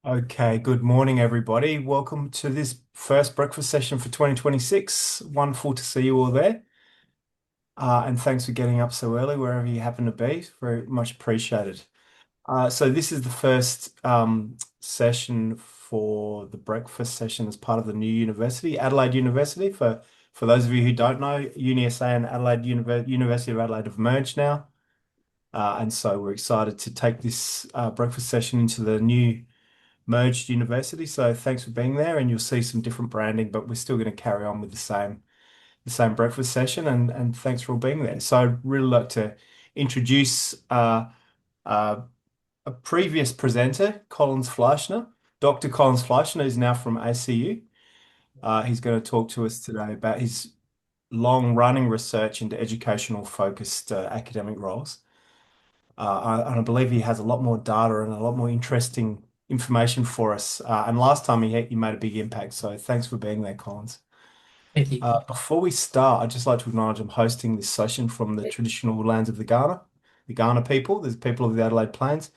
Okay, good morning, everybody. Welcome to this first breakfast session for 2026. Wonderful to see you all there. And thanks for getting up so early, wherever you happen to be. Very much appreciated. So this is the first session for the breakfast session as part of the new university, Adelaide University. For those of you who don't know, UniSA and University of Adelaide have merged now. And so we're excited to take this breakfast session into the new merged university. So thanks for being there, and you'll see some different branding, but we're still going to carry on with the same breakfast session. And thanks for all being there. So I'd really like to introduce uh, a previous presenter, Collins Fleischner. Dr. Collins Fleischner is now from ACU. He's going to talk to us today about his long-running research into educational focused academic roles. And I believe he has a lot more data and a lot more interesting information for us. And last time he made a big impact. So thanks for being there, Collins. Thank you. Before we start, I'd just like to acknowledge I'm hosting this session from the traditional lands of the Kaurna people, the people of the Adelaide Plains.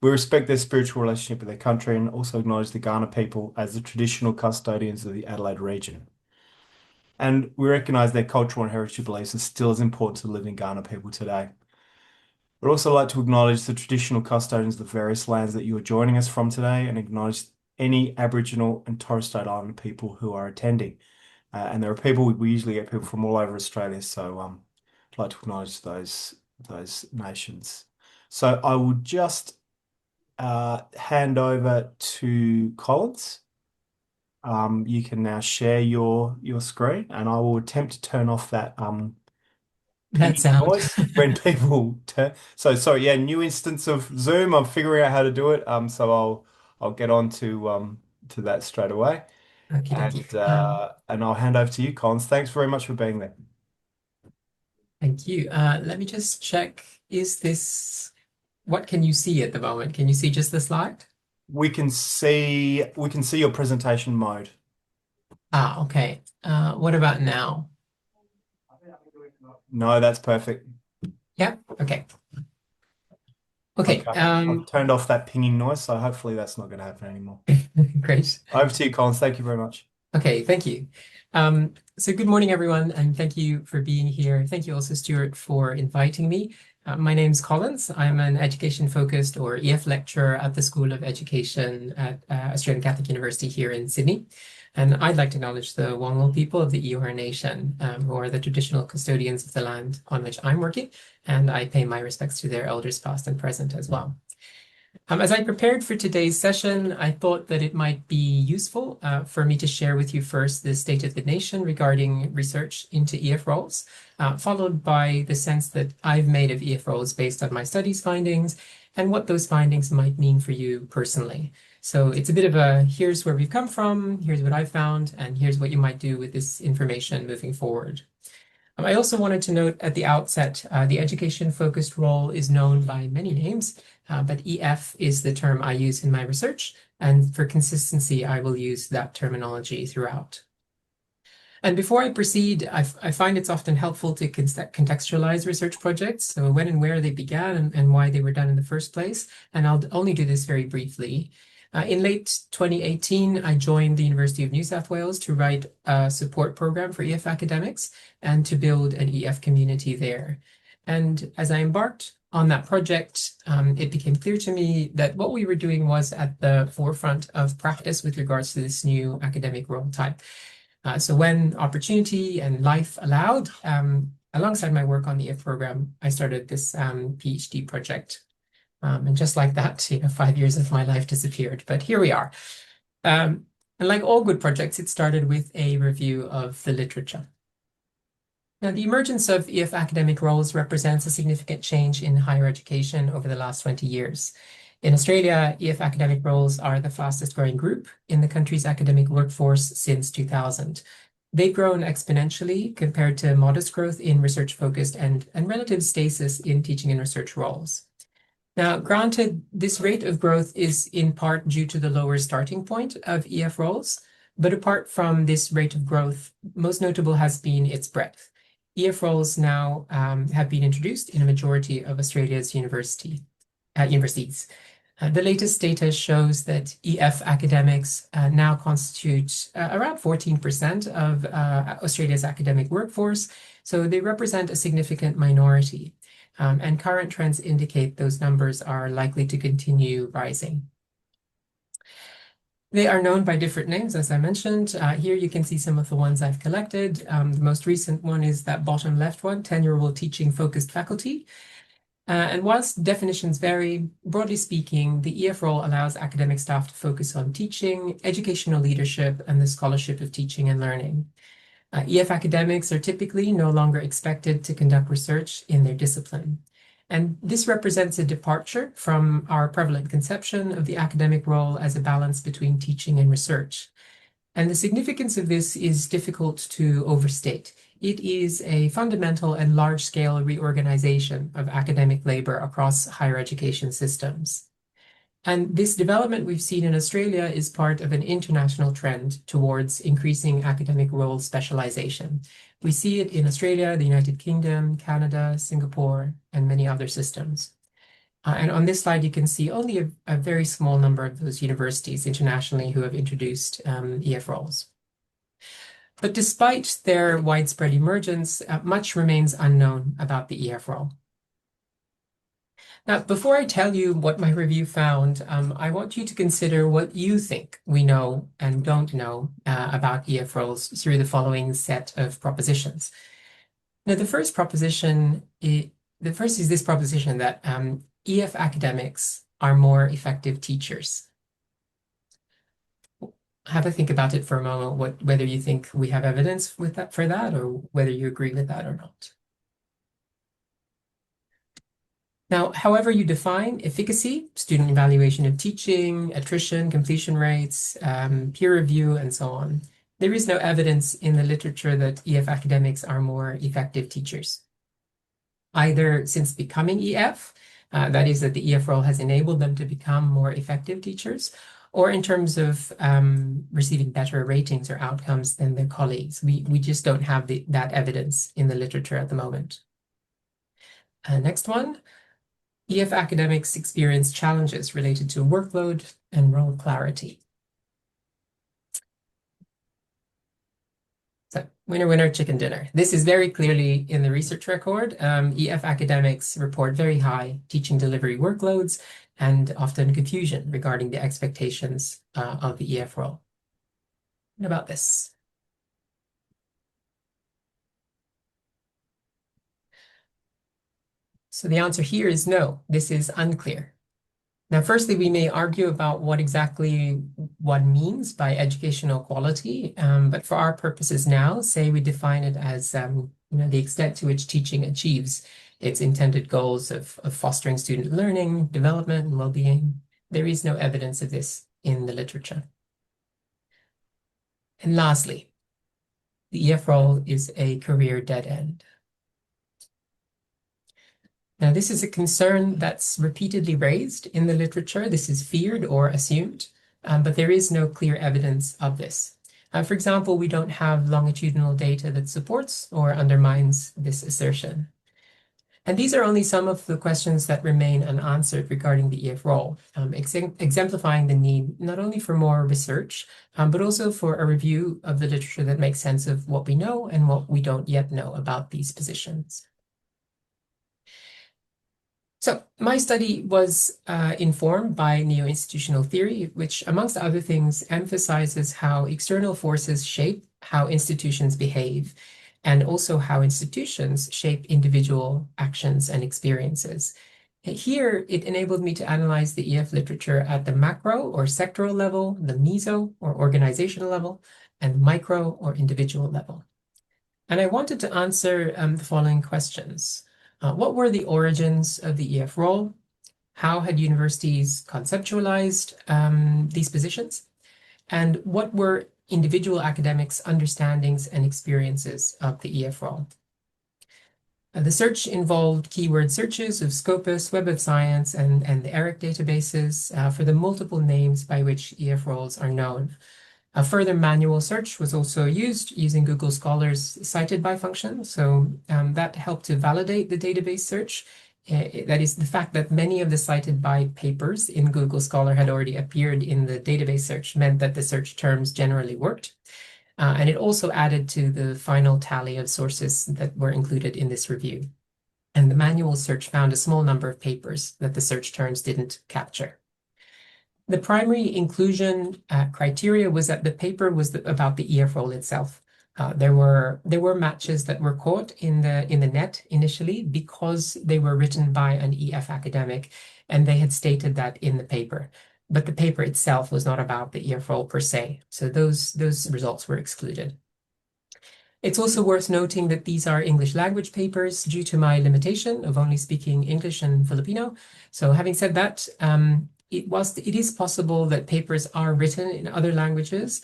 We respect their spiritual relationship with their country and also acknowledge the Kaurna people as the traditional custodians of the Adelaide region. And we recognise their cultural and heritage beliefs are still as important to the living Kaurna people today. We'd also like to acknowledge the traditional custodians of the various lands that you are joining us from today and acknowledge any Aboriginal and Torres Strait Islander people who are attending. And there are people, we usually get people from all over Australia, so I'd like to acknowledge those nations. So I will just hand over to Collins. You can now share your screen, and I will attempt to turn off that That pinging sound. noise when people turn. So sorry, yeah, new instance of Zoom. I'm figuring out how to do it. So I'll get on to that straight away. Okie dokie. And I'll hand over to you, Collins. Thanks very much for being there. Thank you. Let me just check. What can you see at the moment? Can you see just the slide? We can see your presentation mode. Okay. What about now? No, that's perfect. Yeah. Okay. Okay. Okay. I've turned off that pinging noise, so hopefully that's not going to happen anymore. Great. Over to you, Collins. Thank you very much. Okay, thank you. So good morning, everyone, and thank you for being here. Thank you also, Stuart, for inviting me. My name's Collins. I'm an education-focused or EF lecturer at the School of Education at Australian Catholic University here in Sydney. And I'd like to acknowledge the Wangal people of the Eora Nation, who are the traditional custodians of the land on which I'm working, and I pay my respects to their elders past and present as well. As I prepared for today's session, I thought that it might be useful for me to share with you first the state of the nation regarding research into EF roles, followed by the sense that I've made of EF roles based on my studies findings and what those findings might mean for you personally. So it's a bit of a here's where we've come from, here's what I've found, and here's what you might do with this information moving forward. I also wanted to note at the outset, the education-focused role is known by many names, but EF is the term I use in my research, and for consistency, I will use that terminology throughout. And before I proceed, I find it's often helpful to contextualize research projects, so when and where they began and why they were done in the first place, and I'll only do this very briefly. In late 2018, I joined the University of New South Wales to write a support program for EF academics and to build an EF community there. And as I embarked on that project, it became clear to me that what we were doing was at the forefront of practice with regards to this new academic role type. So when opportunity and life allowed, alongside my work on the EF program, I started this PhD project. And just like that, 5 years of my life disappeared. But here we are. And like all good projects, it started with a review of the literature. Now, the emergence of EF academic roles represents a significant change in higher education over the last 20 years. In Australia, EF academic roles are the fastest growing group in the country's academic workforce since 2000. They've grown exponentially compared to modest growth in research-focused and relative stasis in teaching and research roles. Now, granted, this rate of growth is in part due to the lower starting point of EF roles, but apart from this rate of growth, most notable has been its breadth. EF roles now have been introduced in a majority of Australia's universities. The latest data shows that EF academics now constitute around 14% of Australia's academic workforce, so they represent a significant minority. And current trends indicate those numbers are likely to continue rising. They are known by different names, as I mentioned. Here you can see some of the ones I've collected. The most recent one is that bottom left one, tenure teaching focused faculty. And whilst definitions vary, broadly speaking, the EF role allows academic staff to focus on teaching, educational leadership, and the scholarship of teaching and learning. EF academics are typically no longer expected to conduct research in their discipline. And this represents a departure from our prevalent conception of the academic role as a balance between teaching and research. And the significance of this is difficult to overstate. It is a fundamental and large-scale reorganization of academic labor across higher education systems. And this development we've seen in Australia is part of an international trend towards increasing academic role specialization. We see it in Australia, the United Kingdom, Canada, Singapore, and many other systems. And on this slide, you can see only a very small number of those universities internationally who have introduced EF roles. But despite their widespread emergence, much remains unknown about the EF role. Now, before I tell you what my review found, I want you to consider what you think we know and don't know about EF roles through the following set of propositions. Now, the first is this proposition that EF academics are more effective teachers. Have a think about it for a moment, whether you think we have evidence for that, or whether you agree with that or not. Now, however you define efficacy, student evaluation of teaching, attrition, completion rates, peer review, and so on, there is no evidence in the literature that EF academics are more effective teachers. Either since becoming EF, that is that the EF role has enabled them to become more effective teachers, or in terms of receiving better ratings or outcomes than their colleagues. We just don't have that evidence in the literature at the moment. Next one, EF academics experience challenges related to workload and role clarity. So, winner, winner, chicken dinner. This is very clearly in the research record. EF academics report very high teaching delivery workloads and often confusion regarding the expectations of the EF role. What about this? So the answer here is no, this is unclear. Now, firstly, we may argue about what exactly one means by educational quality, but for our purposes now, say we define it as the extent to which teaching achieves its intended goals of fostering student learning, development, and well-being. There is no evidence of this in the literature. And lastly, the EF role is a career dead end. Now, this is a concern that's repeatedly raised in the literature. This is feared or assumed, but there is no clear evidence of this. For example, we don't have longitudinal data that supports or undermines this assertion. And these are only some of the questions that remain unanswered regarding the EF role, exemplifying the need not only for more research, but also for a review of the literature that makes sense of what we know and what we don't yet know about these positions. So my study was informed by neo-institutional theory, which, amongst other things, emphasizes how external forces shape how institutions behave, and also how institutions shape individual actions and experiences. Here, it enabled me to analyze the EF literature at the macro or sectoral level, the meso or organizational level, and micro or individual level. And I wanted to answer the following questions. What were the origins of the EF role? How had universities conceptualized these positions? And what were individual academics' understandings and experiences of the EF role? The search involved keyword searches of Scopus, Web of Science, and the ERIC databases for the multiple names by which EF roles are known. A further manual search was also used using Google Scholar's cited by function, so that helped to validate the database search That is, the fact that many of the cited by papers in Google Scholar had already appeared in the database search meant that the search terms generally worked. And it also added to the final tally of sources that were included in this review. And the manual search found a small number of papers that the search terms didn't capture. The primary inclusion criteria was that the paper was about the EF role itself. There were matches that were caught in the net initially because they were written by an EF academic, and they had stated that in the paper. But the paper itself was not about the EF role per se, so those results were excluded. It's also worth noting that these are English language papers due to my limitation of only speaking English and Filipino. So having said that, whilst it is possible that papers are written in other languages,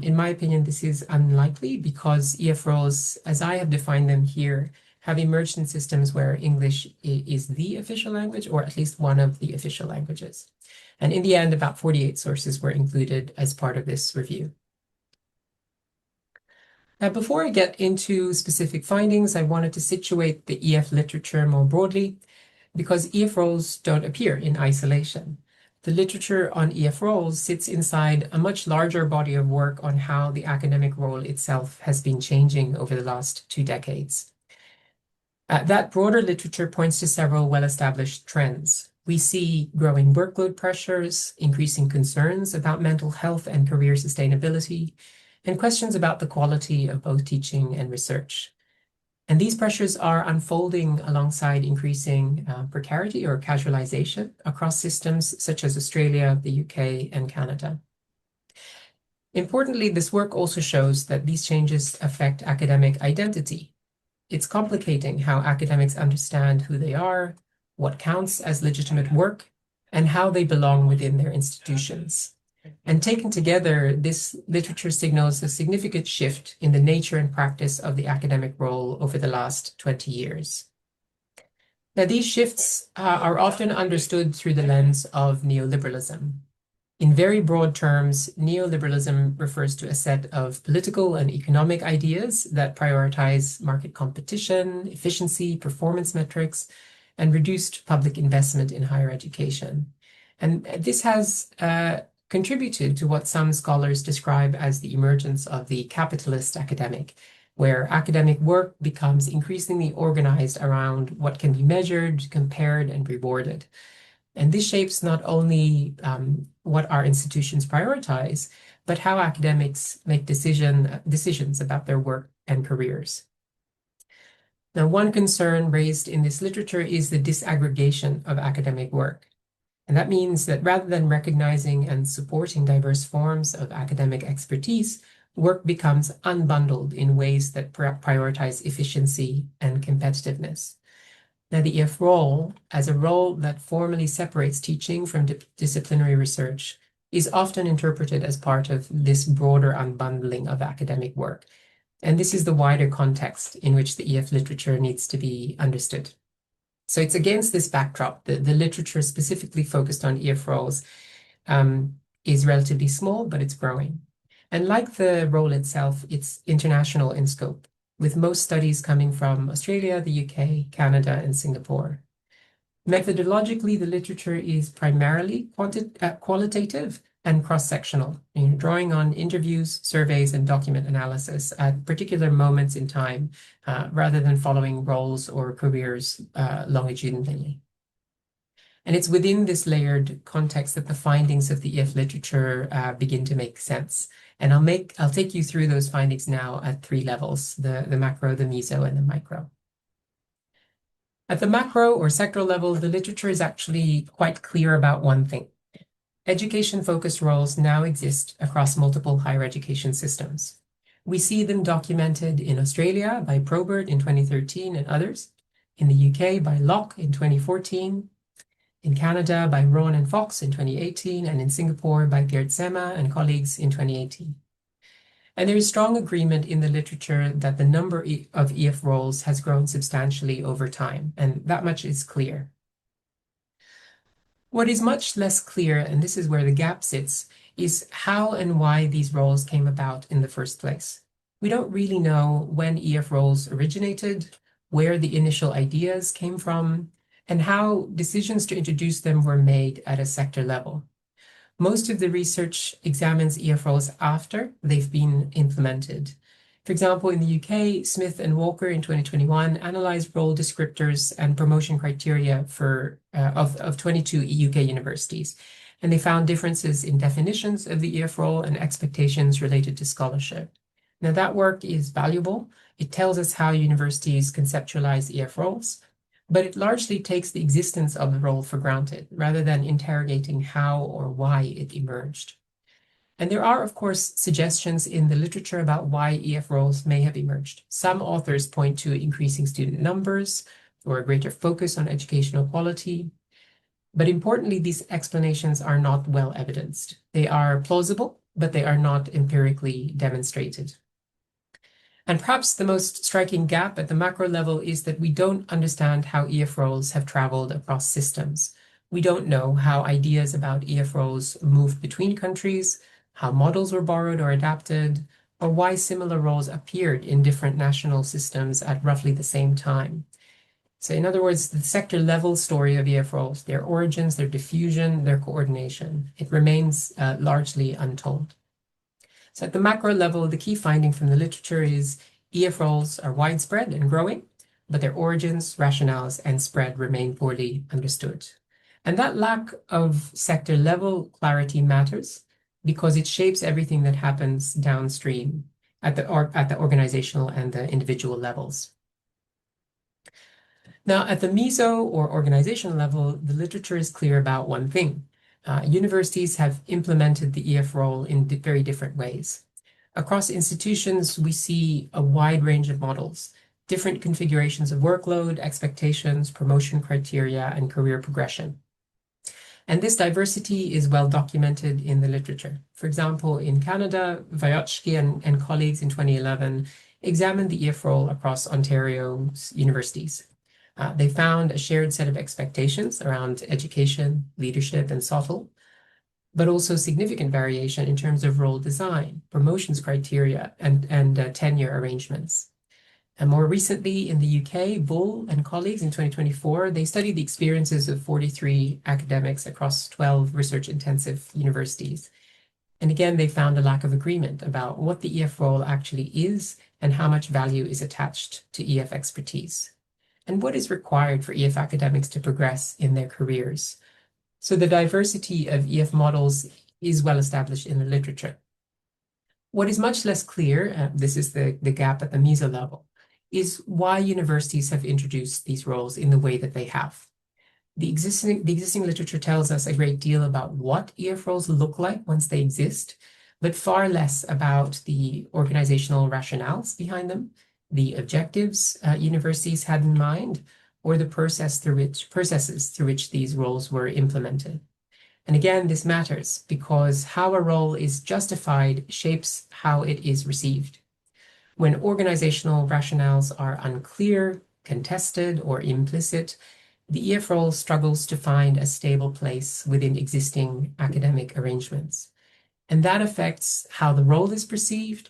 in my opinion, this is unlikely because EF roles, as I have defined them here, have emerged in systems where English is the official language, or at least one of the official languages. And in the end, about 48 sources were included as part of this review. Now, before I get into specific findings, I wanted to situate the EF literature more broadly, because EF roles don't appear in isolation. The literature on EF roles sits inside a much larger body of work on how the academic role itself has been changing over the last 2 decades. That broader literature points to several well-established trends. We see growing workload pressures, increasing concerns about mental health and career sustainability, and questions about the quality of both teaching and research. And these pressures are unfolding alongside increasing precarity or casualization across systems such as Australia, the UK, and Canada. Importantly, this work also shows that these changes affect academic identity. It's complicating how academics understand who they are, what counts as legitimate work, and how they belong within their institutions. And taken together, this literature signals a significant shift in the nature and practice of the academic role over the last 20 years. Now, these shifts are often understood through the lens of neoliberalism. In very broad terms, neoliberalism refers to a set of political and economic ideas that prioritize market competition, efficiency, performance metrics, and reduced public investment in higher education. And this has contributed to what some scholars describe as the emergence of the capitalist academic, where academic work becomes increasingly organized around what can be measured, compared, and rewarded. And this shapes not only what our institutions prioritize, but how academics make decisions about their work and careers. Now, one concern raised in this literature is the disaggregation of academic work. And that means that rather than recognizing and supporting diverse forms of academic expertise, work becomes unbundled in ways that prioritize efficiency and competitiveness. Now, the EF role, as a role that formally separates teaching from disciplinary research, is often interpreted as part of this broader unbundling of academic work. And this is the wider context in which the EF literature needs to be understood. So it's against this backdrop that the literature specifically focused on EF roles is relatively small, but it's growing. And like the role itself, it's international in scope, with most studies coming from Australia, the UK, Canada, and Singapore. Methodologically, the literature is primarily qualitative and cross-sectional, drawing on interviews, surveys, and document analysis at particular moments in time, rather than following roles or careers longitudinally. And it's within this layered context that the findings of the EF literature begin to make sense. And I'll take you through those findings now at 3 levels, the macro, the meso, and the micro. At the macro or sectoral level, the literature is actually quite clear about one thing. Education-focused roles now exist across multiple higher education systems. We see them documented in Australia by Probert in 2013 and others, in the UK by Locke in 2014, in Canada by Rowan and Fox in 2018, and in Singapore by Geert Sema and colleagues in 2018. And there is strong agreement in the literature that the number of EF roles has grown substantially over time, and that much is clear. What is much less clear, and this is where the gap sits, is how and why these roles came about in the first place. We don't really know when EF roles originated, where the initial ideas came from, and how decisions to introduce them were made at a sector level. Most of the research examines EF roles after they've been implemented. For example, in the UK, Smith and Walker in 2021 analyzed role descriptors and promotion criteria of 22 UK universities, and they found differences in definitions of the EF role and expectations related to scholarship. Now, that work is valuable. It tells us how universities conceptualize EF roles, but it largely takes the existence of the role for granted, rather than interrogating how or why it emerged. And there are, of course, suggestions in the literature about why EF roles may have emerged. Some authors point to increasing student numbers or a greater focus on educational quality. But importantly, these explanations are not well evidenced. They are plausible, but they are not empirically demonstrated. And perhaps the most striking gap at the macro level is that we don't understand how EF roles have traveled across systems. We don't know how ideas about EF roles moved between countries, how models were borrowed or adapted, or why similar roles appeared in different national systems at roughly the same time. So in other words, the sector level story of EF roles, their origins, their diffusion, their coordination, it remains largely untold. So at the macro level, the key finding from the literature is EF roles are widespread and growing, but their origins, rationales, and spread remain poorly understood. And that lack of sector level clarity matters because it shapes everything that happens downstream at the organizational and the individual levels. Now, at the meso or organizational level, the literature is clear about one thing. Universities have implemented the EF role in very different ways. Across institutions, we see a wide range of models, different configurations of workload, expectations, promotion criteria, and career progression. And this diversity is well documented in the literature. For example, in Canada, Vyocki and colleagues in 2011 examined the EF role across Ontario's universities. They found a shared set of expectations around education, leadership, and SOTL, but also significant variation in terms of role design, promotions criteria, and tenure arrangements. And more recently in the UK, Bull and colleagues in 2024, they studied the experiences of 43 academics across 12 research-intensive universities. And again, they found a lack of agreement about what the EF role actually is and how much value is attached to EF expertise, and what is required for EF academics to progress in their careers. So the diversity of EF models is well established in the literature. What is much less clear, this is the gap at the meso level, is why universities have introduced these roles in the way that they have. The existing literature tells us a great deal about what EF roles look like once they exist, but far less about the organizational rationales behind them, the objectives universities had in mind, or the processes through which these roles were implemented. And again, this matters because how a role is justified shapes how it is received. When organizational rationales are unclear, contested, or implicit, the EF role struggles to find a stable place within existing academic arrangements. And that affects how the role is perceived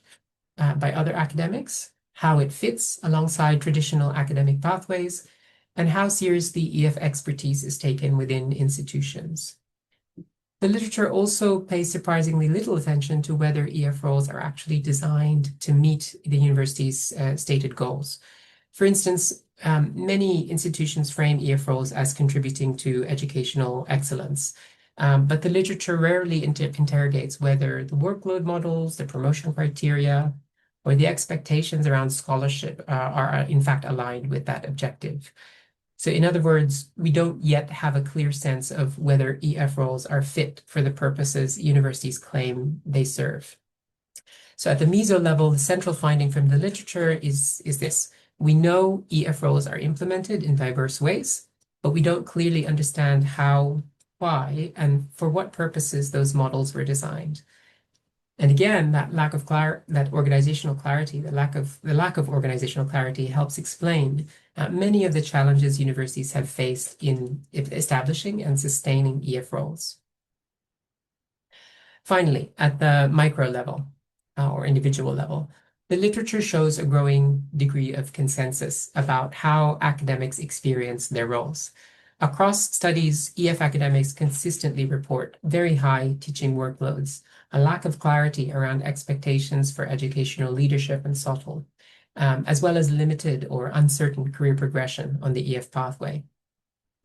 by other academics, how it fits alongside traditional academic pathways, and how seriously EF expertise is taken within institutions. The literature also pays surprisingly little attention to whether EF roles are actually designed to meet the university's stated goals. For instance, many institutions frame EF roles as contributing to educational excellence, but the literature rarely interrogates whether the workload models, the promotion criteria, or the expectations around scholarship are in fact aligned with that objective. So in other words, we don't yet have a clear sense of whether EF roles are fit for the purposes universities claim they serve. So at the meso level, the central finding from the literature is this. We know EF roles are implemented in diverse ways, but we don't clearly understand how, why, and for what purposes those models were designed. And again, that lack of that organizational clarity, the lack of organizational clarity helps explain many of the challenges universities have faced in establishing and sustaining EF roles. Finally, at the micro level or individual level, the literature shows a growing degree of consensus about how academics experience their roles. Across studies, EF academics consistently report very high teaching workloads, a lack of clarity around expectations for educational leadership and SOTL, as well as limited or uncertain career progression on the EF pathway.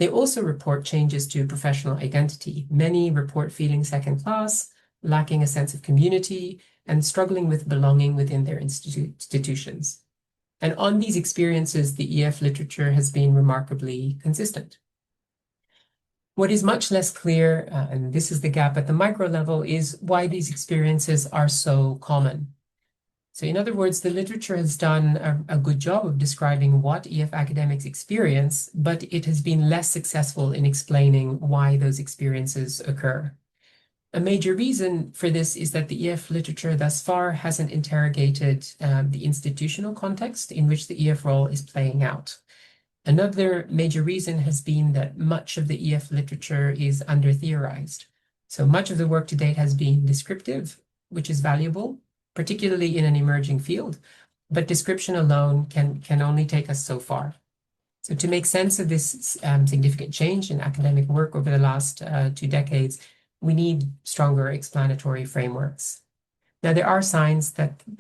They also report changes to professional identity. Many report feeling second class, lacking a sense of community, and struggling with belonging within their institutions. And on these experiences, the EF literature has been remarkably consistent. What is much less clear, and this is the gap at the micro level, is why these experiences are so common. So in other words, the literature has done a good job of describing what EF academics experience, but it has been less successful in explaining why those experiences occur. A major reason for this is that the EF literature thus far hasn't interrogated the institutional context in which the EF role is playing out. Another major reason has been that much of the EF literature is under-theorized. So much of the work to date has been descriptive, which is valuable, particularly in an emerging field, but description alone can only take us so far. So to make sense of this significant change in academic work over the last 2 decades, we need stronger explanatory frameworks. Now, there are signs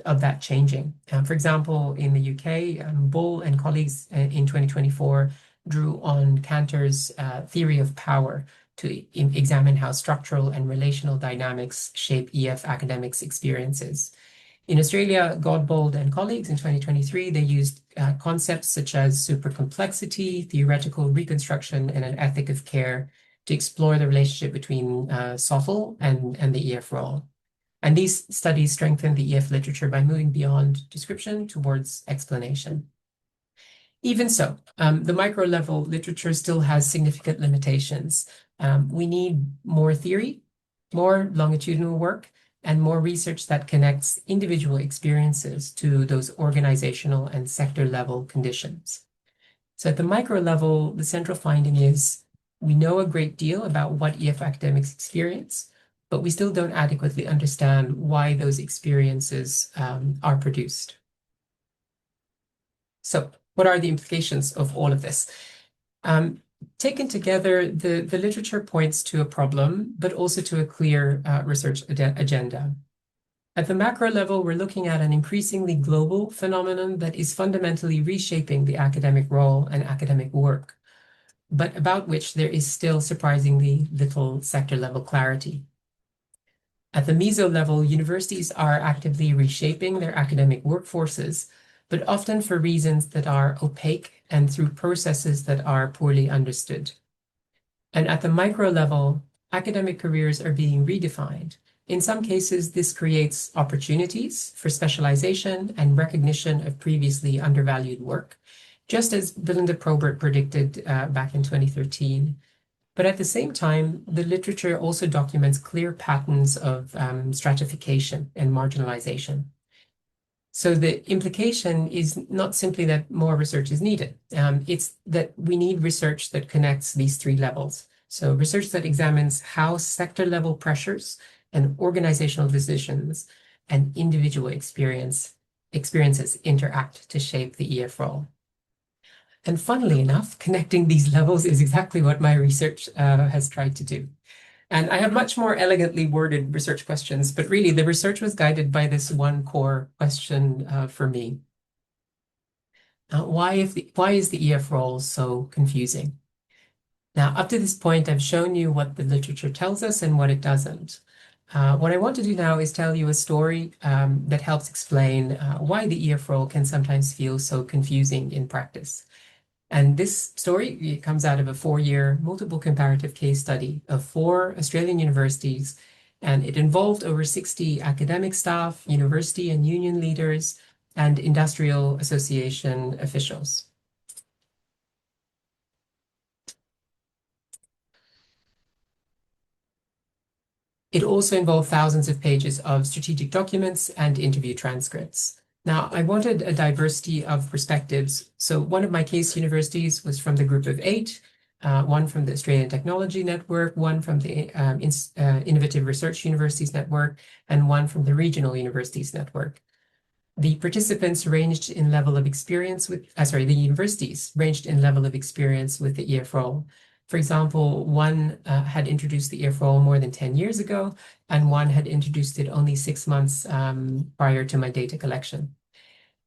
of that changing. For example, in the UK, Bull and colleagues in 2024 drew on Cantor's theory of power to examine how structural and relational dynamics shape EF academics' experiences. In Australia, Godbold and colleagues in 2023, they used concepts such as supercomplexity, theoretical reconstruction, and an ethic of care to explore the relationship between SOTL and the EF role. And these studies strengthen the EF literature by moving beyond description towards explanation. Even so, the micro-level literature still has significant limitations. We need more theory, more longitudinal work, and more research that connects individual experiences to those organizational and sector-level conditions. So at the micro level, the central finding is we know a great deal about what EF academics experience, but we still don't adequately understand why those experiences are produced. So what are the implications of all of this? Taken together, the literature points to a problem, but also to a clear research agenda. At the macro level, we're looking at an increasingly global phenomenon that is fundamentally reshaping the academic role and academic work, but about which there is still surprisingly little sector-level clarity. At the meso level, universities are actively reshaping their academic workforces, but often for reasons that are opaque and through processes that are poorly understood. And at the micro level, academic careers are being redefined. In some cases, this creates opportunities for specialization and recognition of previously undervalued work, just as Belinda Probert predicted back in 2013. But at the same time, the literature also documents clear patterns of stratification and marginalization. So the implication is not simply that more research is needed. It's that we need research that connects these 3 levels. So research that examines how sector-level pressures and organizational decisions and individual experiences interact to shape the EF role. And funnily enough, connecting these levels is exactly what my research has tried to do. And I have much more elegantly worded research questions, but really the research was guided by this one core question for me. Why is the EF role so confusing? Now, up to this point, I've shown you what the literature tells us and what it doesn't. What I want to do now is tell you a story that helps explain why the EF role can sometimes feel so confusing in practice. And this story comes out of a 4-year multiple comparative case study of 4 Australian universities, and it involved over 60 academic staff, university and union leaders, and industrial association officials. It also involved thousands of pages of strategic documents and interview transcripts. Now, I wanted a diversity of perspectives. So one of my case universities was from the group of 8, one from the Australian Technology Network, one from the Innovative Research Universities Network, and one from the Regional Universities Network. The participants ranged in level of experience with, the universities ranged in level of experience with the EF role. For example, one had introduced the EF role more than 10 years ago, and one had introduced it only 6 months prior to my data collection.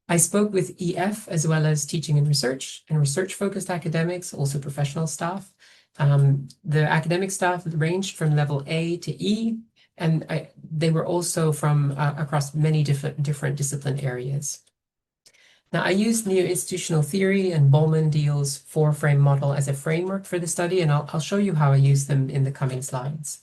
I spoke with EF as well as teaching and research-focused academics, also professional staff. The academic staff ranged from level A to E, and they were also from across many different discipline areas. Now, I used neo-institutional theory and Bowman-Deal's four-frame model as a framework for the study, and I'll show you how I use them in the coming slides.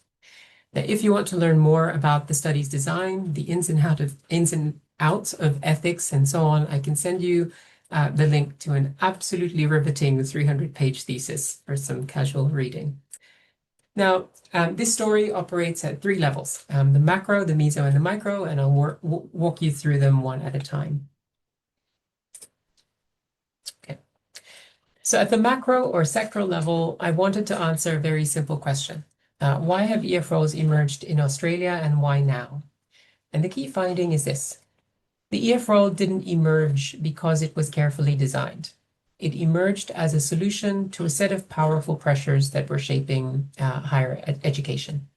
Now, if you want to learn more about the study's design, the ins and outs of ethics and so on, I can send you the link to an absolutely riveting 300-page thesis for some casual reading. Now, this story operates at three levels, the macro, the meso, and the micro, and I'll walk you through them one at a time. Okay. So at the macro or sectoral level, I wanted to answer a very simple question. Why have EF roles emerged in Australia and why now? And the key finding is this. The EF role didn't emerge because it was carefully designed. It emerged as a solution to a set of powerful pressures that were shaping higher education.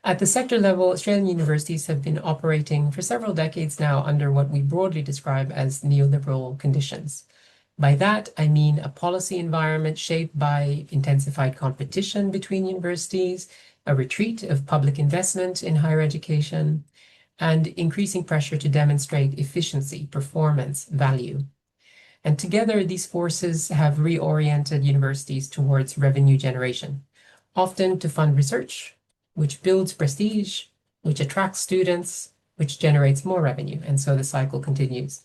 At the sector level, Australian universities have been operating for several decades now under what we broadly describe as neoliberal conditions. By that, I mean a policy environment shaped by intensified competition between universities, a retreat of public investment in higher education, and increasing pressure to demonstrate efficiency, performance, value. And together, these forces have reoriented universities towards revenue generation, often to fund research, which builds prestige, which attracts students, which generates more revenue, and so the cycle continues.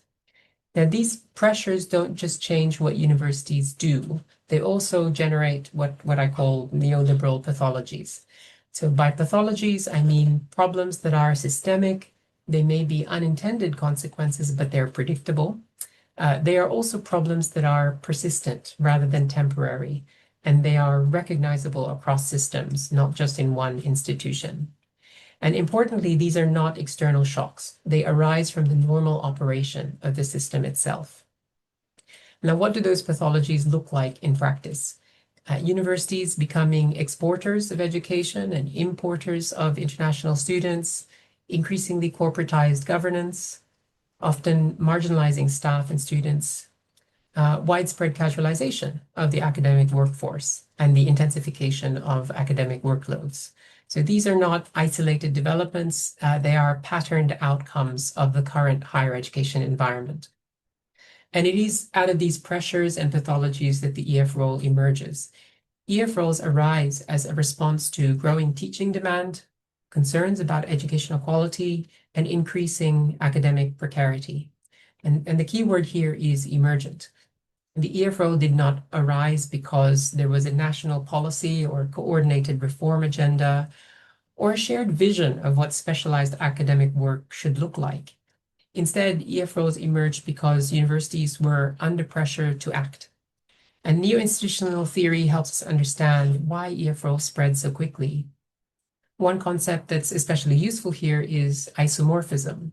Now, these pressures don't just change what universities do, they also generate what I call neoliberal pathologies. So by pathologies, I mean problems that are systemic, they may be unintended consequences, but they're predictable. They are also problems that are persistent rather than temporary, and they are recognizable across systems, not just in one institution. And importantly, these are not external shocks. They arise from the normal operation of the system itself. Now, what do those pathologies look like in practice? Universities becoming exporters of education and importers of international students, increasingly corporatized governance, often marginalizing staff and students, widespread casualization of the academic workforce, and the intensification of academic workloads. So these are not isolated developments, they are patterned outcomes of the current higher education environment. And it is out of these pressures and pathologies that the EF role emerges. EF roles arise as a response to growing teaching demand, concerns about educational quality, and increasing academic precarity. And the key word here is emergent. The EF role did not arise because there was a national policy or coordinated reform agenda or a shared vision of what specialized academic work should look like. Instead, EF roles emerged because universities were under pressure to act. And neo-institutional theory helps us understand why EF roles spread so quickly. One concept that's especially useful here is isomorphism.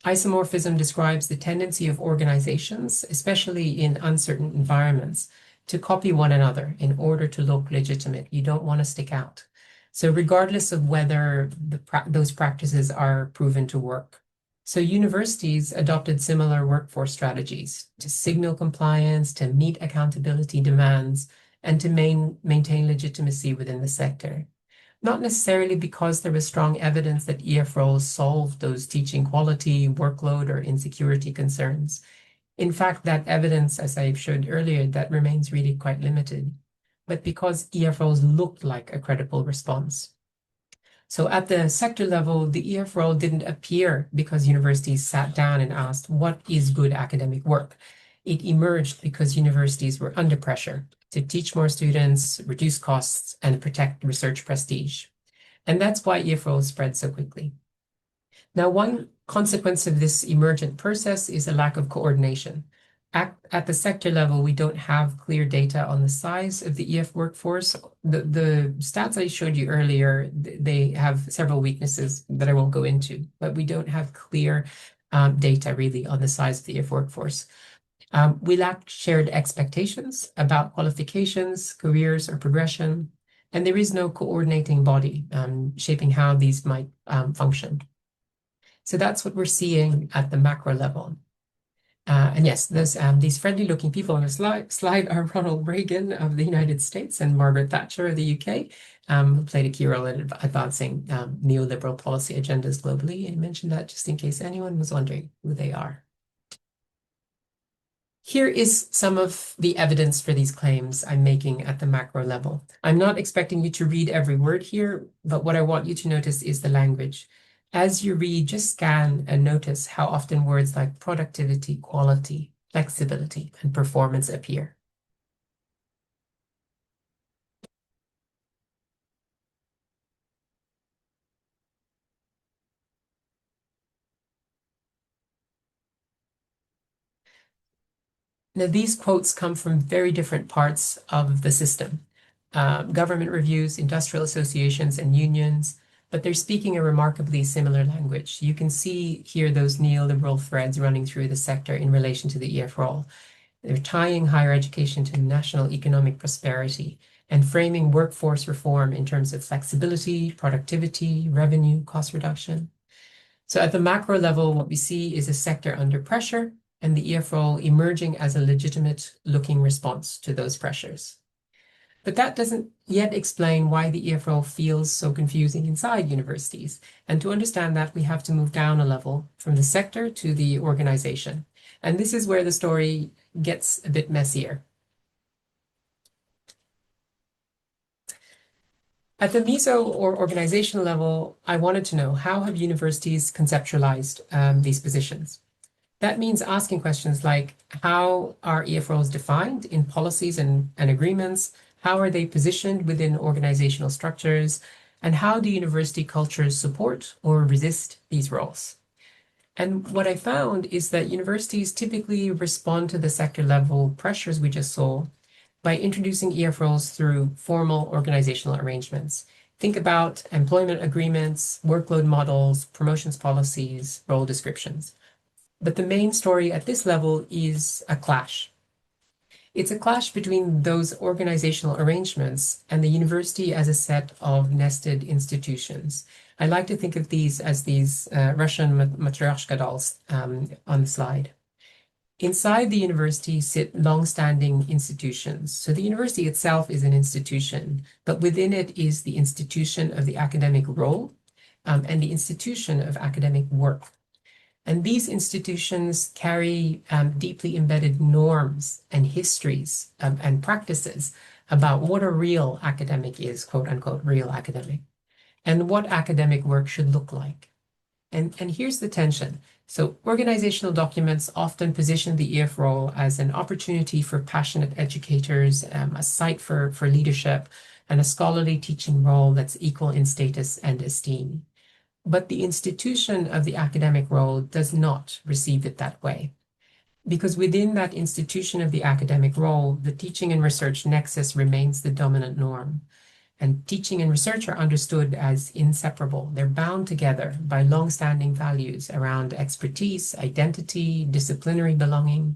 Isomorphism describes the tendency of organizations, especially in uncertain environments, to copy one another in order to look legitimate. You don't want to stick out. So regardless of whether those practices are proven to work. So universities adopted similar workforce strategies to signal compliance, to meet accountability demands, and to maintain legitimacy within the sector. Not necessarily because there was strong evidence that EF roles solved those teaching quality, workload, or insecurity concerns. In fact, that evidence, as I showed earlier, that remains really quite limited, but because EF roles looked like a credible response. So at the sector level, the EF role didn't appear because universities sat down and asked, what is good academic work? It emerged because universities were under pressure to teach more students, reduce costs, and protect research prestige. And that's why EF roles spread so quickly. Now, one consequence of this emergent process is a lack of coordination. At the sector level, we don't have clear data on the size of the EF workforce. The stats I showed you earlier, they have several weaknesses that I won't go into, but we don't have clear data really on the size of the EF workforce. We lack shared expectations about qualifications, careers, or progression, and there is no coordinating body shaping how these might function. So that's what we're seeing at the macro level. And yes, these friendly-looking people on the slide are Ronald Reagan of the United States and Margaret Thatcher of the UK, who played a key role in advancing neoliberal policy agendas globally. I mentioned that just in case anyone was wondering who they are. Here is some of the evidence for these claims I'm making at the macro level. I'm not expecting you to read every word here, but what I want you to notice is the language. As you read, just scan and notice how often words like productivity, quality, flexibility, and performance appear. Now, these quotes come from very different parts of the system. Government reviews, industrial associations, and unions, but they're speaking a remarkably similar language. You can see here those neoliberal threads running through the sector in relation to the EF role. They're tying higher education to national economic prosperity and framing workforce reform in terms of flexibility, productivity, revenue, cost reduction. So at the macro level, what we see is a sector under pressure and the EF role emerging as a legitimate looking response to those pressures. But that doesn't yet explain why the EF role feels so confusing inside universities. And to understand that, we have to move down a level from the sector to the organization. And this is where the story gets a bit messier. At the meso or organizational level, I wanted to know, how have universities conceptualized these positions? That means asking questions like, how are EF roles defined in policies and agreements? How are they positioned within organizational structures? And how do university cultures support or resist these roles? And what I found is that universities typically respond to the sector level pressures we just saw by introducing EF roles through formal organizational arrangements. Think about employment agreements, workload models, promotions policies, role descriptions. But the main story at this level is a clash. It's a clash between those organizational arrangements and the university as a set of nested institutions. I like to think of these as these Russian matryoshka dolls on the slide. Inside the university sit long-standing institutions. So the university itself is an institution, but within it is the institution of the academic role and the institution of academic work. And these institutions carry deeply embedded norms and histories and practices about what a real academic is, quote unquote, real academic, and what academic work should look like. And here's the tension. So organizational documents often position the EF role as an opportunity for passionate educators, a site for leadership, and a scholarly teaching role that's equal in status and esteem. But the institution of the academic role does not receive it that way. Because within that institution of the academic role, the teaching and research nexus remains the dominant norm. And teaching and research are understood as inseparable. They're bound together by long-standing values around expertise, identity, disciplinary belonging.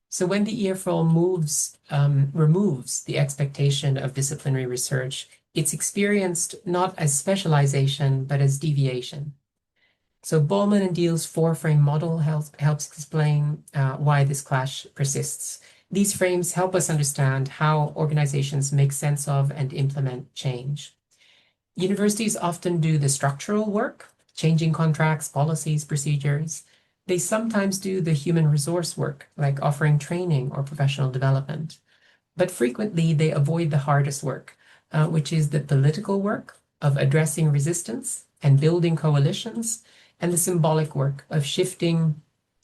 So when the EF role removes the expectation of disciplinary research, it's experienced not as specialization, but as deviation. So Ballman and Deal's four-frame model helps explain why this clash persists. These frames help us understand how organizations make sense of and implement change. Universities often do the structural work, changing contracts, policies, procedures. They sometimes do the human resource work, like offering training or professional development. But frequently, they avoid the hardest work, which is the political work of addressing resistance and building coalitions, and the symbolic work of shifting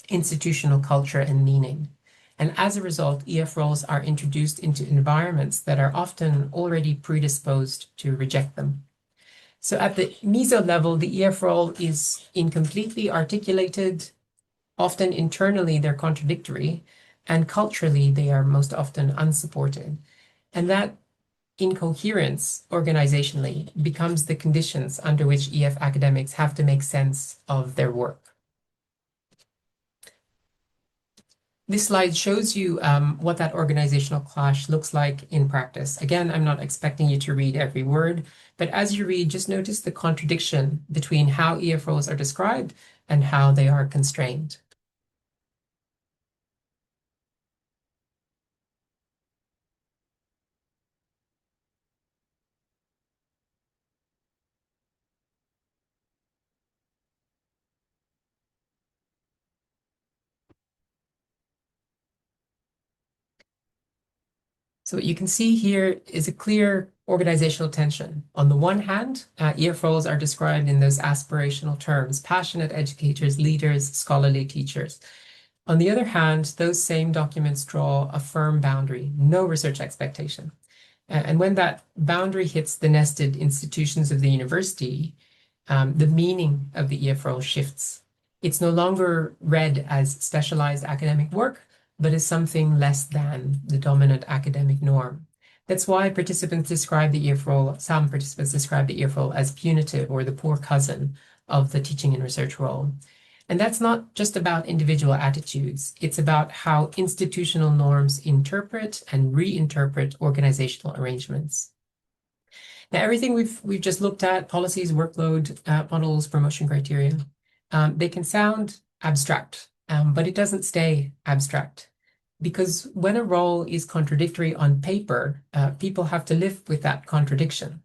institutional culture and meaning. And as a result, EF roles are introduced into environments that are often already predisposed to reject them. So at the meso level, the EF role is incompletely articulated. Often internally, they're contradictory, and culturally, they are most often unsupported. And that incoherence organizationally becomes the conditions under which EF academics have to make sense of their work. This slide shows you what that organizational clash looks like in practice. Again, I'm not expecting you to read every word, but as you read, just notice the contradiction between how EF roles are described and how they are constrained. So what you can see here is a clear organizational tension. On the one hand, EF roles are described in those aspirational terms, passionate educators, leaders, scholarly teachers. On the other hand, those same documents draw a firm boundary, no research expectation. And when that boundary hits the nested institutions of the university, the meaning of the EF role shifts. It's no longer read as specialized academic work, but as something less than the dominant academic norm. That's why participants describe the EF role, some participants describe the EF role as punitive or the poor cousin of the teaching and research role. And that's not just about individual attitudes, it's about how institutional norms interpret and reinterpret organizational arrangements. Now, everything we've just looked at, policies, workload, models, promotion criteria, they can sound abstract, but it doesn't stay abstract. Because when a role is contradictory on paper, people have to live with that contradiction.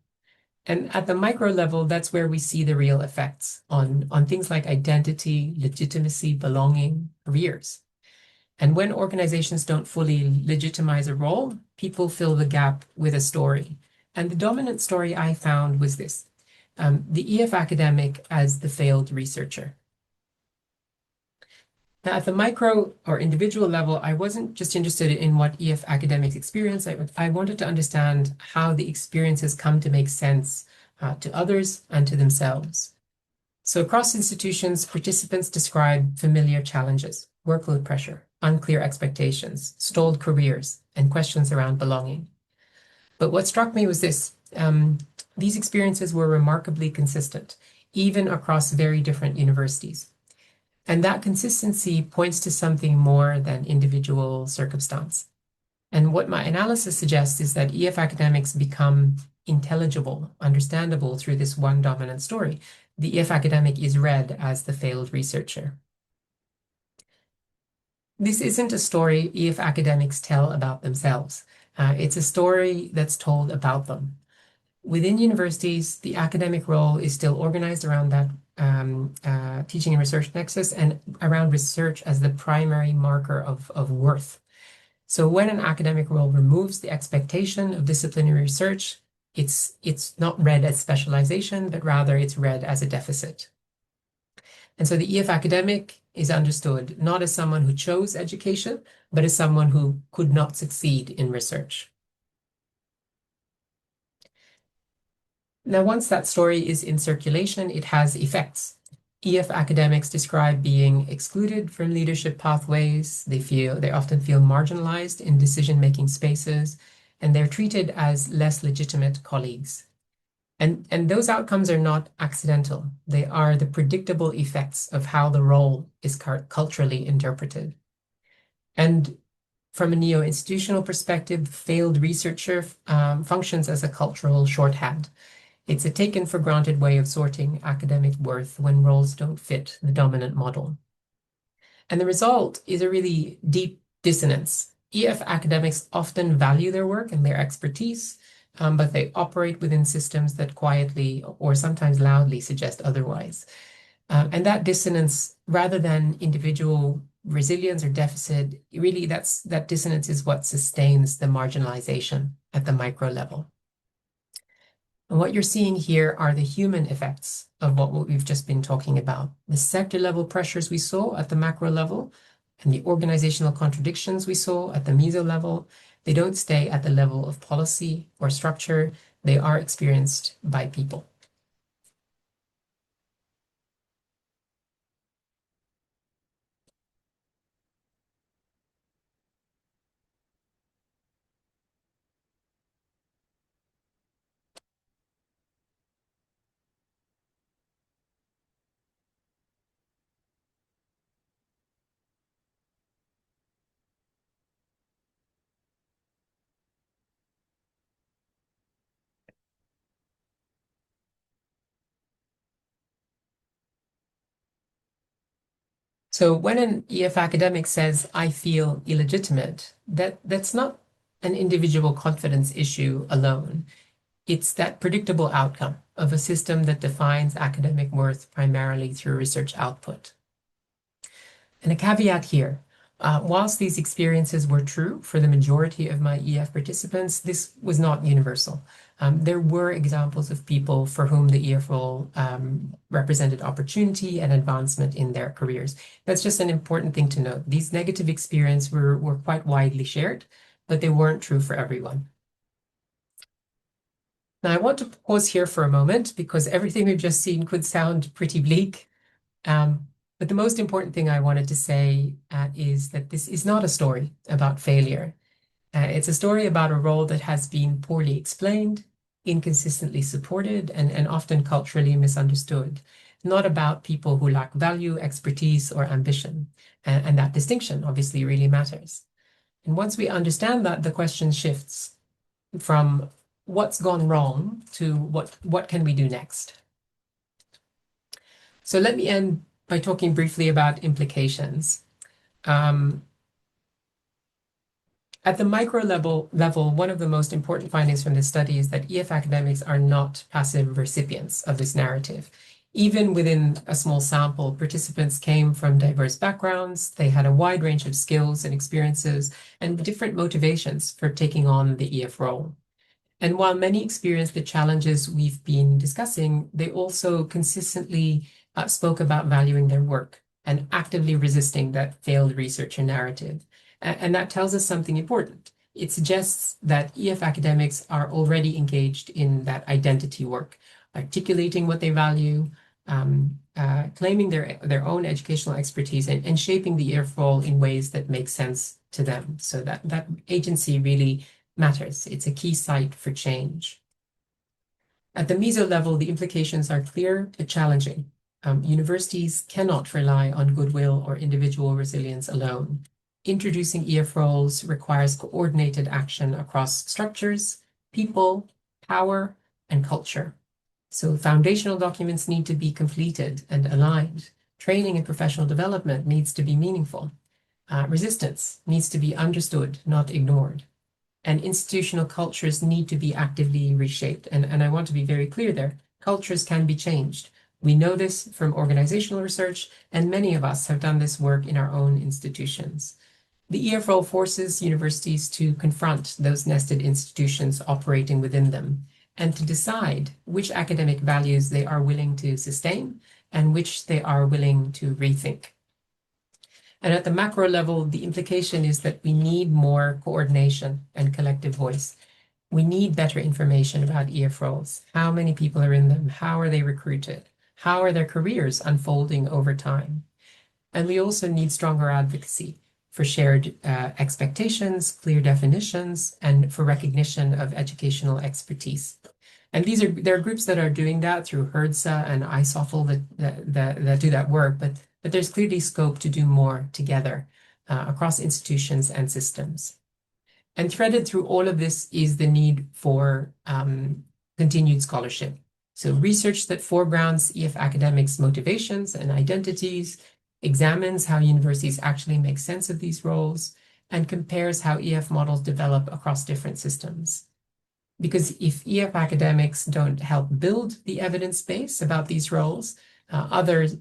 And at the micro level, that's where we see the real effects on things like identity, legitimacy, belonging, careers. And when organizations don't fully legitimize a role, people fill the gap with a story. And the dominant story I found was this, the EF academic as the failed researcher. Now, at the micro or individual level, I wasn't just interested in what EF academics experience. I wanted to understand how the experiences come to make sense to others and to themselves. So across institutions, participants describe familiar challenges, workload pressure, unclear expectations, stalled careers, and questions around belonging. But what struck me was this. These experiences were remarkably consistent, even across very different universities. And that consistency points to something more than individual circumstance. And what my analysis suggests is that EF academics become intelligible, understandable through this one dominant story. The EF academic is read as the failed researcher. This isn't a story EF academics tell about themselves. It's a story that's told about them. Within universities, the academic role is still organized around that teaching and research nexus and around research as the primary marker of worth. So when an academic role removes the expectation of disciplinary research, it's not read as specialization, but rather it's read as a deficit. And so the EF academic is understood not as someone who chose education, but as someone who could not succeed in research. Now, once that story is in circulation, it has effects. EF academics describe being excluded from leadership pathways. They often feel marginalized in decision-making spaces, and they're treated as less legitimate colleagues. And those outcomes are not accidental. They are the predictable effects of how the role is culturally interpreted. And from a neo-institutional perspective, failed researcher functions as a cultural shorthand. It's a taken for granted way of sorting academic worth when roles don't fit the dominant model. And the result is a really deep dissonance. EF academics often value their work and their expertise, but they operate within systems that quietly or sometimes loudly suggest otherwise. And that dissonance, rather than individual resilience or deficit, really that dissonance is what sustains the marginalization at the micro level. And what you're seeing here are the human effects of what we've just been talking about. The sector level pressures we saw at the macro level and the organizational contradictions we saw at the meso level, they don't stay at the level of policy or structure. They are experienced by people. So when an EF academic says, I feel illegitimate, that's not an individual confidence issue alone. It's that predictable outcome of a system that defines academic worth primarily through research output. And a caveat here, whilst these experiences were true for the majority of my EF participants, this was not universal. There were examples of people for whom the EF role represented opportunity and advancement in their careers. That's just an important thing to note. These negative experiences were quite widely shared, but they weren't true for everyone. Now, I want to pause here for a moment because everything we've just seen could sound pretty bleak. But the most important thing I wanted to say is that this is not a story about failure. It's a story about a role that has been poorly explained, inconsistently supported, and often culturally misunderstood. Not about people who lack value, expertise, or ambition. And that distinction obviously really matters. And once we understand that, the question shifts from what's gone wrong to what can we do next? So let me end by talking briefly about implications. Um, at the micro level, one of the most important findings from this study is that EF academics are not passive recipients of this narrative. Even within a small sample, participants came from diverse backgrounds. They had a wide range of skills and experiences and different motivations for taking on the EF role. And while many experienced the challenges we've been discussing, they also consistently spoke about valuing their work and actively resisting that failed researcher narrative. And that tells us something important. It suggests that EF academics are already engaged in that identity work, articulating what they value, claiming their own educational expertise, and shaping the EF role in ways that make sense to them. So that agency really matters. It's a key site for change. At the meso level, the implications are clear but challenging. Universities cannot rely on goodwill or individual resilience alone. Introducing EF roles requires coordinated action across structures, people, power, and culture. So foundational documents need to be completed and aligned. Training and professional development needs to be meaningful. Resistance needs to be understood, not ignored. And institutional cultures need to be actively reshaped. And I want to be very clear there. Cultures can be changed. We know this from organizational research, and many of us have done this work in our own institutions. The EF role forces universities to confront those nested institutions operating within them and to decide which academic values they are willing to sustain and which they are willing to rethink. And at the macro level, the implication is that we need more coordination and collective voice. We need better information about EF roles. How many people are in them? How are they recruited? How are their careers unfolding over time? And we also need stronger advocacy for shared expectations, clear definitions, and for recognition of educational expertise. And there are groups that are doing that through HERDSA and ISSOTL that do that work, but there's clearly scope to do more together across institutions and systems. And threaded through all of this is the need for continued scholarship. So research that foregrounds EF academics' motivations and identities, examines how universities actually make sense of these roles, and compares how EF models develop across different systems. Because if EF academics don't help build the evidence base about these roles, others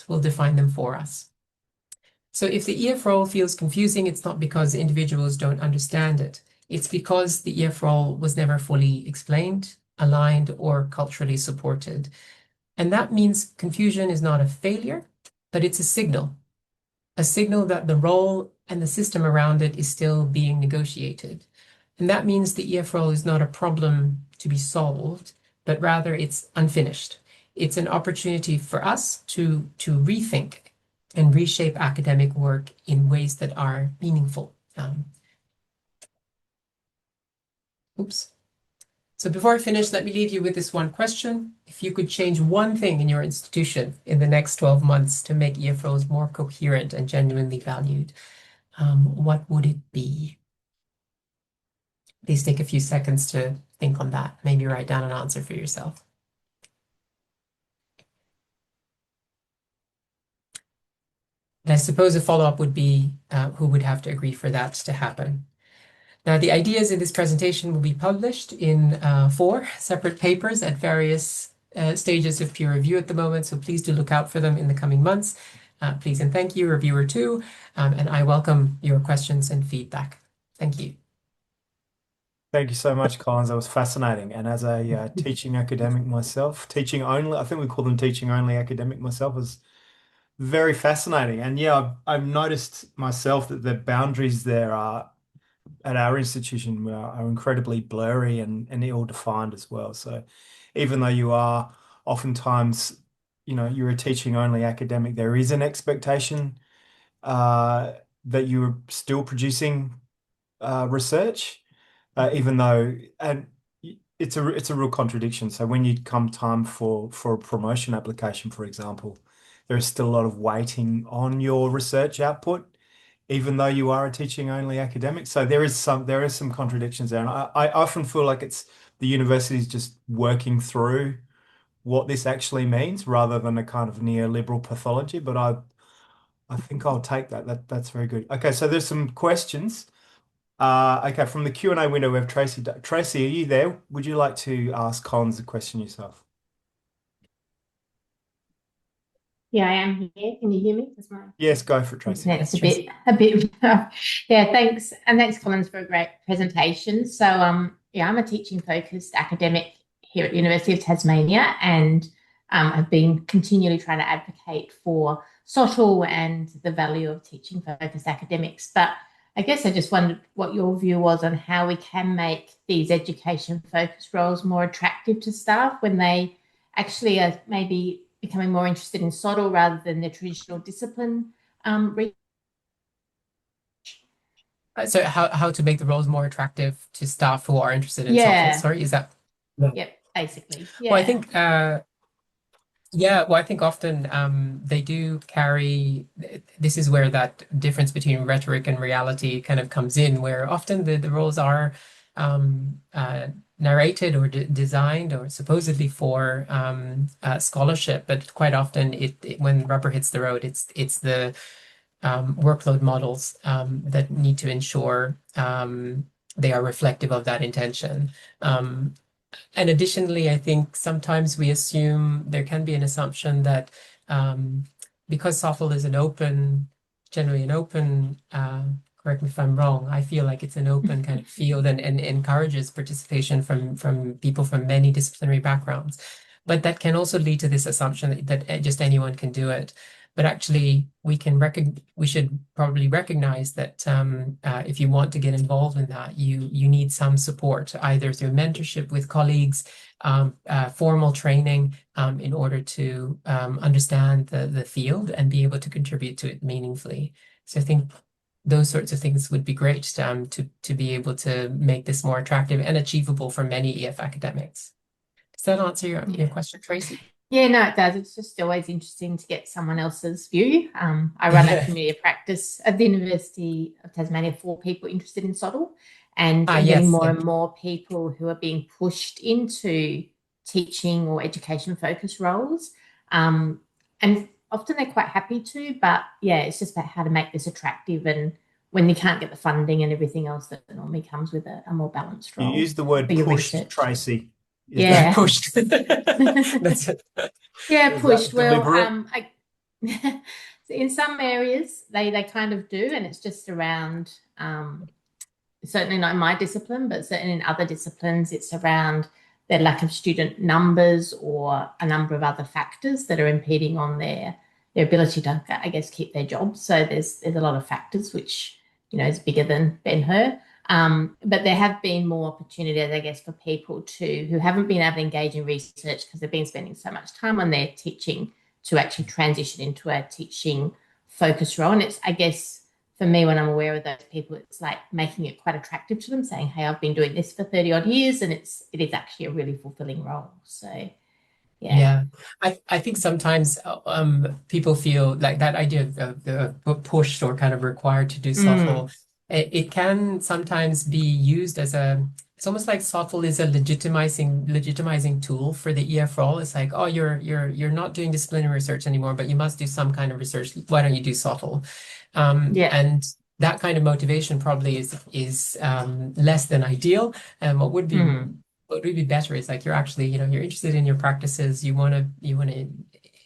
will define them for us. So if the EF role feels confusing, it's not because individuals don't understand it. It's because the EF role was never fully explained, aligned, or culturally supported. And that means confusion is not a failure, but it's a signal that the role and the system around it is still being negotiated. And that means the EF role is not a problem to be solved, but rather it's unfinished. It's an opportunity for us to rethink and reshape academic work in ways that are meaningful. Oops. So before I finish, let me leave you with this one question. If you could change one thing in your institution in the next 12 months to make EF roles more coherent and genuinely valued, what would it be? Please take a few seconds to think on that. Maybe write down an answer for yourself. And I suppose a follow-up would be who would have to agree for that to happen. Now, the ideas in this presentation will be published in 4 separate papers at various stages of peer review at the moment, so please do look out for them in the coming months. Please and thank you, reviewer two, and I welcome your questions and feedback. Thank you. Thank you so much, Collins. That was fascinating. And as a teaching academic myself, teaching only, I think we call them teaching only academic myself, is very fascinating. And yeah, I've noticed myself that the boundaries there are at our institution are incredibly blurry and ill-defined as well. So even though you are oftentimes, you're a teaching only academic, there is an expectation uh, that you're still producing research, even though, and it's a real contradiction. So when you come time for a promotion application, for example, there is still a lot of waiting on your research output, even though you are a teaching only academic. So there is some contradictions there, and I often feel like it's the university's just working through what this actually means rather than a kind of neoliberal pathology. But I think I'll take that. That's very good. Okay, so there's some questions. Okay, from the Q&A window, we have Tracy. Tracy, are you there? Would you like to ask Collins a question yourself? Yeah, I am here. Can you hear me? That's my Yes, go for it, Tracy. internet's Yes, Tracy. a bit. Yeah, thanks, and thanks, Collins, for a great presentation. So, yeah, I'm a teaching focused academic here at the University of Tasmania, and have been continually trying to advocate for SOTL and the value of teaching focused academics. But I guess I just wondered what your view was on how we can make these education focused roles more attractive to staff when they actually are maybe becoming more interested in SOTL rather than the traditional discipline. So how to make the roles more attractive to staff who are interested in SOTL? Yeah, Sorry, is that? yep, basically. Well, I Yeah. think yeah, well, I think often they do carry, this is where that difference between rhetoric and reality kind of comes in, where often the roles are narrated or designed or supposedly for scholarship, but quite often when rubber hits the road, it's the workload models that need to ensure they are reflective of that intention. And additionally, I think sometimes we assume there can be an assumption that because SOTL is generally an open, correct me if I'm wrong, I feel like it's an open kind of field and encourages participation from people from many disciplinary backgrounds. But that can also lead to this assumption that just anyone can do it. But actually, we should probably recognize that if you want to get involved in that, you need some support, either through mentorship with colleagues, formal training, in order to understand the field and be able to contribute to it meaningfully. So I think those sorts of things would be great to be able to make this more attractive and achievable for many EF academics. Does that answer your question, Tracy? Yeah, no, it does. It's just always interesting to get someone else's view. I run a community of practice at the University of Tasmania for people interested in SOTL, and I'm getting Yes, more yeah. and more people who are being pushed into teaching or education focused roles. And often they're quite happy to, but yeah, it's just about how to make this attractive and when you can't get the funding and everything else that normally comes with a more balanced You role used the for word your pushed, research. Tracy. Is Yeah. Pushed. That's it. Yeah, is pushed. that Well, deliberate? in some areas they kind of do, and it's just around certainly not in my discipline, but certainly in other disciplines, it's around their lack of student numbers or a number of other factors that are impeding on their ability to, I guess, keep their jobs. So there's a lot of factors which is bigger than Ben-Hur. But there have been more opportunities, I guess, for people who haven't been able to engage in research because they've been spending so much time on their teaching to actually transition into a teaching focus role. And it's, I guess, for me, when I'm aware of those people, it's like making it quite attractive to them, saying, hey, I've been doing this for 30 odd years, and it is actually a really fulfilling role. So, yeah. Yeah, I think sometimes people feel like that idea of pushed or kind of required to do Mm. SOTL. It can sometimes be used as it's almost like SOTL is a legitimizing tool for the EF role. It's like, oh, you're not doing disciplinary research anymore, but you must do some kind of research. Why don't you do SOTL? Yeah. And that kind of motivation probably is less than ideal. And Mm. what would be better is like you're actually, you're interested in your practices. You want to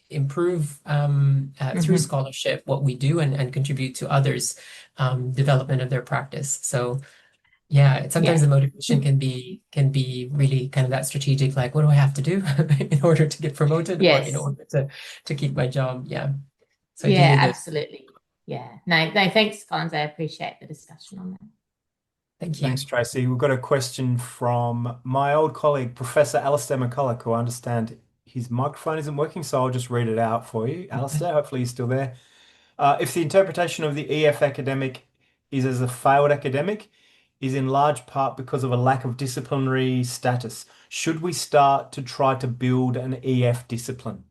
improve through Hmm. scholarship what we do and contribute to others' development of their practice. So yeah, sometimes Yeah. the motivation can be really kind of that strategic, like what do I have to do in order to get promoted or in Yes. order to keep my job? Yeah. So I do Yeah, hear the absolutely. Yeah. No, no, thanks, Collins. I appreciate the discussion on that. thank Thanks, you. Tracy. We've got a question from my old colleague, Professor Alistair McCulloch, who I understand his microphone isn't working, so I'll just read it out for you. Alistair, hopefully you're still there. If the interpretation of the EF academic is as a failed academic, is in large part because of a lack of disciplinary status, should we start to try to build an EF discipline?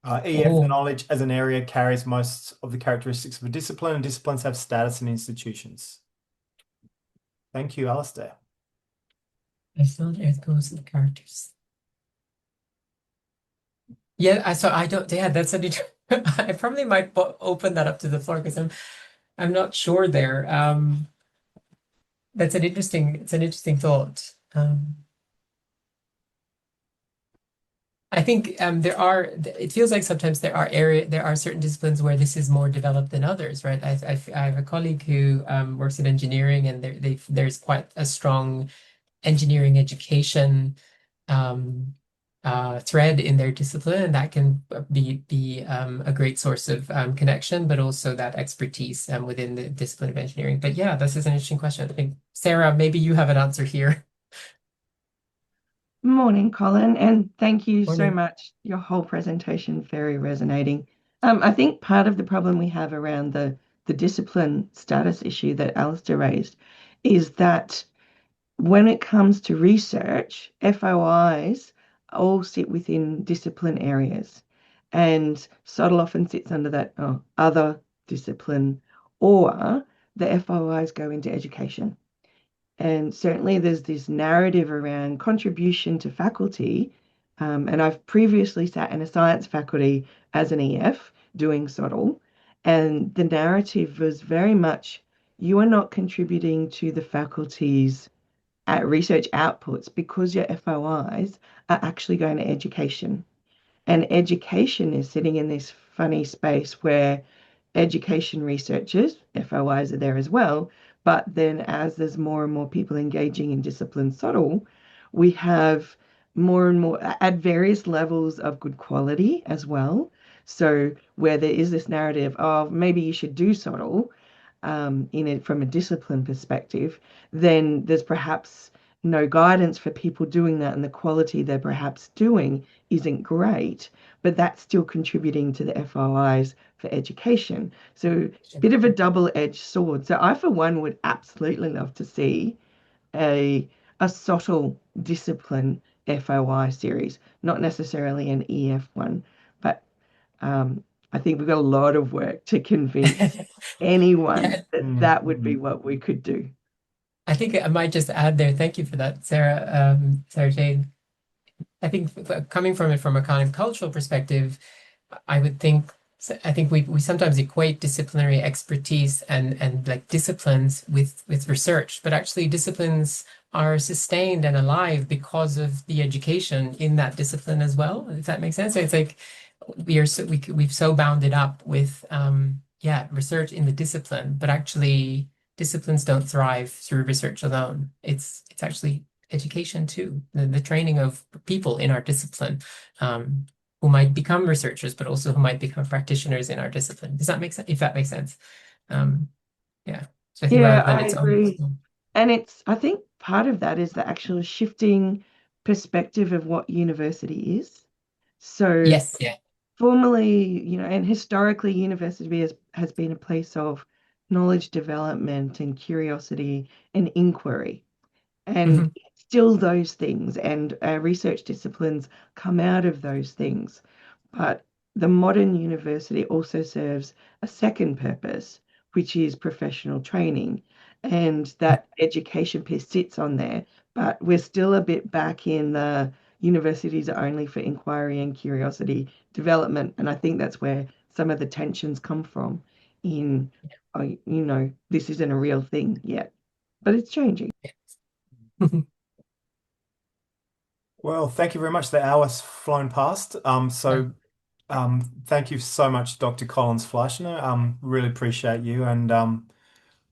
EF Oh, knowledge as an area carries most of the characteristics of a discipline, and disciplines have status in institutions. Thank you, Alistair. I saw there it goes the characters. Yeah, I don't. Yeah, that's an. I probably might open that up to the floor because I'm not sure there. That's an interesting. It's an interesting thought. I think there are. It feels like sometimes there are certain disciplines where this is more developed than others, right? I have a colleague who works in engineering, and there's quite a strong engineering education um, thread in their discipline, and that can be a great source of connection, but also that expertise within the discipline of engineering. But yeah, this is an interesting question. I think Sarah, maybe you have an answer here. Morning, Colin, and thank you so Morning. much. Your whole presentation very resonating. I think part of the problem we have around the discipline status issue that Alistair raised is that when it comes to research, FOIs all sit within discipline areas, and SOTL often sits under that other discipline, or the FOIs go into education. And certainly there's this narrative around contribution to faculty. And I've previously sat in a science faculty as an EF doing SOTL. And the narrative was very much you are not contributing to the faculty's research outputs because your FOIs are actually going to education. And education is sitting in this funny space where education researchers, FOIs are there as well, but then as there's more and more people engaging in discipline subtle, we have more and more at various levels of good quality as well. So where there is this narrative of maybe you should do subtle in it from a discipline perspective, then there's perhaps no guidance for people doing that, and the quality they're perhaps doing isn't great, but that's still contributing to the FOIs for education. So bit of a double-edged sword. So I, for one, would absolutely love to see a subtle discipline FOI series, not necessarily an EF one, but I think we've got a lot of work to convince anyone Yeah, that that would be Mhm. what we could do. I think I might just add there. Thank you for that, Sarah. Sarah Jane. I think coming from it from a kind of cultural perspective, I would think I think we sometimes equate disciplinary expertise and like disciplines with research, but actually disciplines are sustained and alive because of the education in that discipline as well. If that makes sense. So it's like we've so bound it up with yeah, research in the discipline, but actually disciplines don't thrive through research alone. It's actually education too, the training of people in our discipline. Who might become researchers, but also who might become practitioners in our discipline. Does that make sense? If that makes sense. Um, yeah. So I think Yeah, rather than I its own. agree. And I think part of that is the actual shifting perspective of what university is. So Yes, yeah. formerly, and historically, university has been a place of knowledge development and curiosity and inquiry. And Hmm. still those things, and research disciplines come out of those things. But the modern university also serves a second purpose, which is professional training. and that education piece sits on there. But we're still a bit back in the universities are only for inquiry and curiosity development. And I think that's where some of the tensions come from in, this isn't a real thing yet, but it's changing. Well, thank you very much. The hour's flown past. Thank you so much, Dr. Collins Fleischner. Really appreciate you, and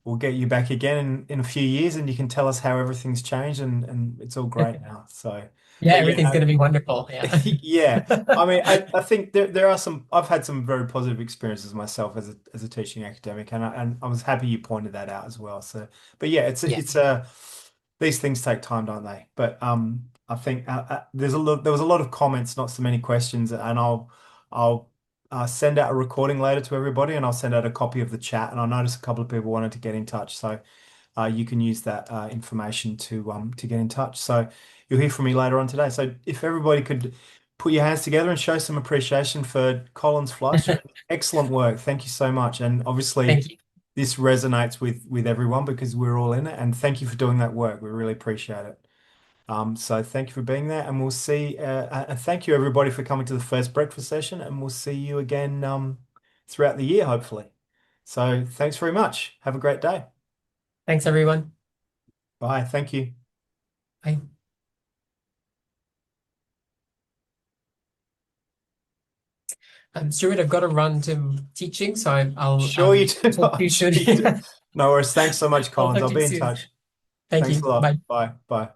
we'll get you back again in a few years, and you can tell us how everything's changed, and it's all great now. So, Yeah, but everything's yeah, going to be wonderful. Yeah. yeah. I mean, I think there are some. I've had some very positive experiences myself as a teaching academic, and I was happy you pointed that out as well. So, but yeah, Yeah. it's a these things take time, don't they? But I think there was a lot of comments, not so many questions, and I'll send out a recording later to everybody, and I'll send out a copy of the chat. And I noticed a couple of people wanted to get in touch, so you can use that information to get in touch. So you'll hear from me later on today. So if everybody could put your hands together and show some appreciation for Collins Fleischer, excellent work. Thank you so much. And obviously, Thank you. this resonates with everyone because we're all in it. And thank you for doing that work. We really appreciate it. So thank you for being there, and we'll see. And thank you everybody for coming to the first breakfast session, and we'll see you again throughout the year, hopefully. So thanks very much. Have a great day. Thanks, everyone. Bye. Thank you. Bye. Stuart, I've got to run to teaching, so I'll Sure you do. talk to you soon. No worries. Thanks so much, I'll Collins. talk I'll to be you in soon. touch. Thank Thanks you. a lot. Bye. Bye. Bye.